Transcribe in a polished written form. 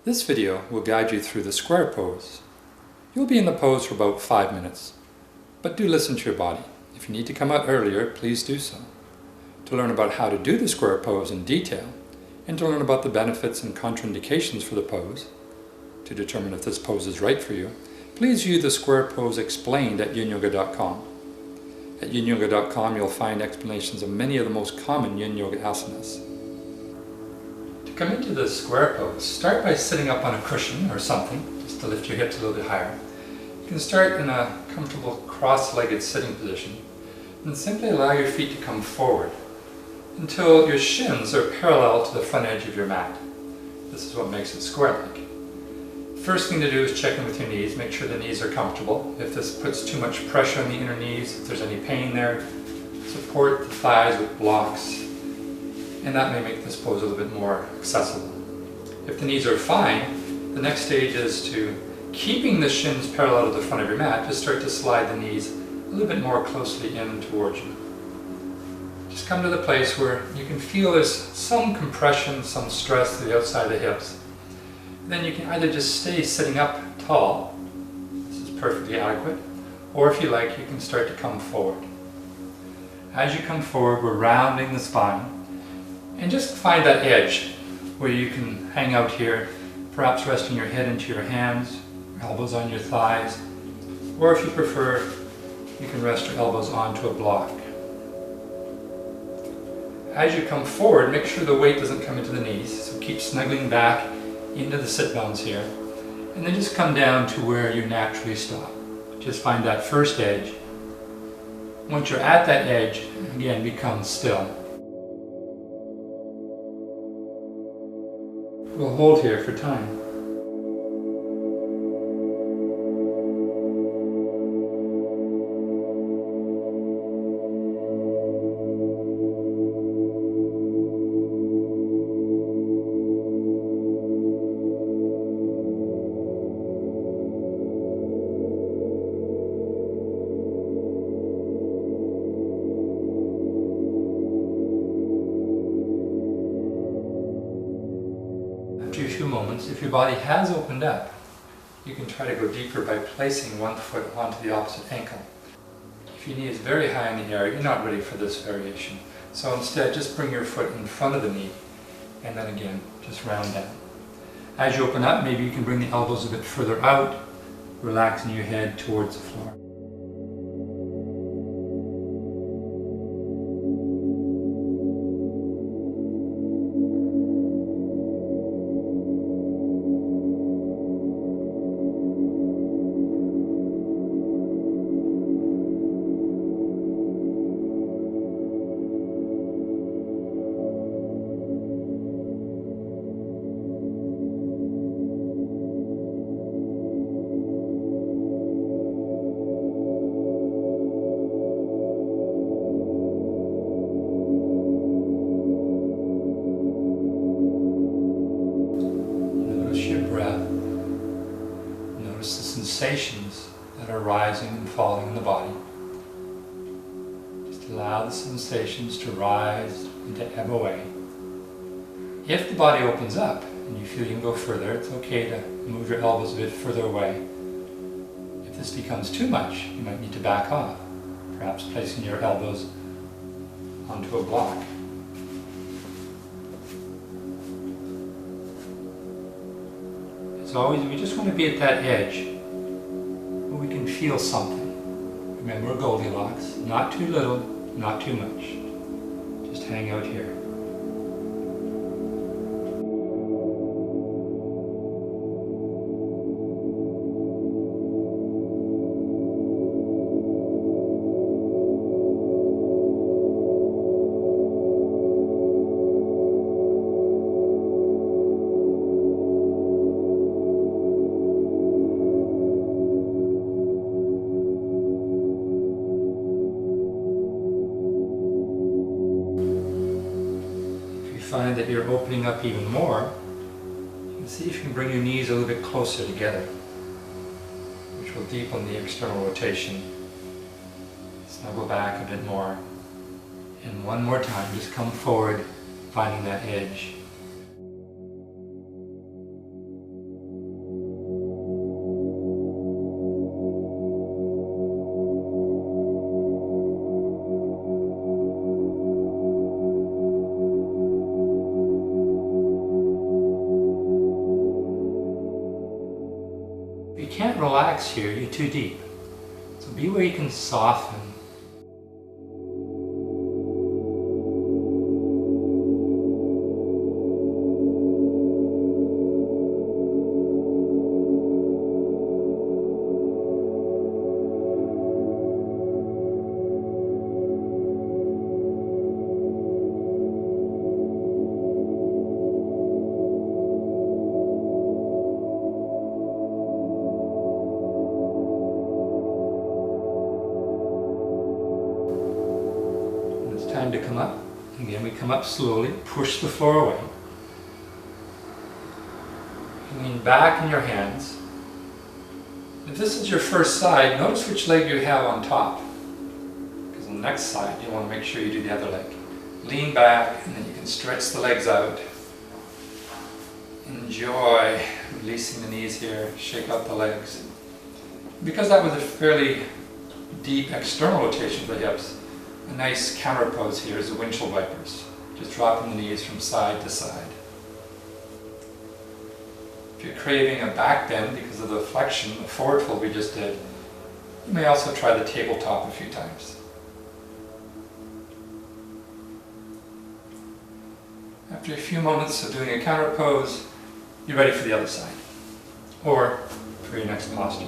This video will guide you through the square pose. You'll be in the pose for about 5 minutes, but do listen to your body. If you need to come out earlier, please do so. To learn about how to do the square pose in detail, and to learn about the benefits and contraindications for the pose, to determine if this pose is right for you, please view the square pose explained at yinyoga.com. At yinyoga.com you'll find explanations of many of the most common Yin Yoga asanas. To come into the square pose, start by sitting up on a cushion or something, just to lift your hips a little bit higher. You can start in a comfortable cross-legged sitting position, and simply allow your feet to come forward until your shins are parallel to the front edge of your mat. This is what makes it square-like. First thing to do is check in with your knees, make sure the knees are comfortable. If this puts too much pressure on the inner knees, if there's any pain there, support the thighs with blocks, and that may make this pose a little bit more accessible. If the knees are fine, the next stage is to, keeping the shins parallel to the front of your mat, just start to slide the knees a little bit more closely in towards you. Just come to the place where you can feel there's some compression, some stress to the outside of the hips. Then you can either just stay sitting up tall, this is perfectly adequate, or if you like, you can start to come forward. As you come forward, we're rounding the spine, and just find that edge where you can hang out here, perhaps resting your head into your hands, elbows on your thighs, or if you prefer, you can rest your elbows onto a block. As you come forward, make sure the weight doesn't come into the knees, so keep snuggling back into the sit bones here, and then just come down to where you naturally stop. Just find that first edge. Once you're at that edge, again, become still. We'll hold here for time. After a few moments, if your body has opened up, you can try to go deeper by placing one foot onto the opposite ankle. If your knee is very high in the air, you're not ready for this variation. So instead, just bring your foot in front of the knee, and then again, just round down. As you open up, maybe you can bring the elbows a bit further out, relaxing your head towards the floor. Notice the sensations that are rising and falling in the body. Just allow the sensations to rise and to ebb away. If the body opens up and you feel you can go further, it's okay to move your elbows a bit further away. If this becomes too much, you might need to back off, perhaps placing your elbows onto a block. As always, we just want to be at that edge where we can feel something. Remember Goldilocks, not too little, not too much. Just hang out here. Find that you're opening up even more, you can see if you can bring your knees a little bit closer together, which will deepen the external rotation. Snuggle back a bit more, and one more time, just come forward, finding that edge. relax here, you're too deep. So be where you can soften. Time to come up. Again, we come up slowly, push the floor away. Lean back in your hands. If this is your first side, notice which leg you have on top. Because on the next side, you want to make sure you do the other leg. Lean back, and then you can stretch the legs out. Enjoy releasing the knees here, shake out the legs. Because that was a fairly deep external rotation of the hips, a nice counter pose here is the windshield wipers. Just dropping the knees from side to side. If you're craving a back bend because of the flexion, the forward fold we just did, you may also try the tabletop a few times. After a few moments of doing a counter pose, you're ready for the other side, or for your next posture.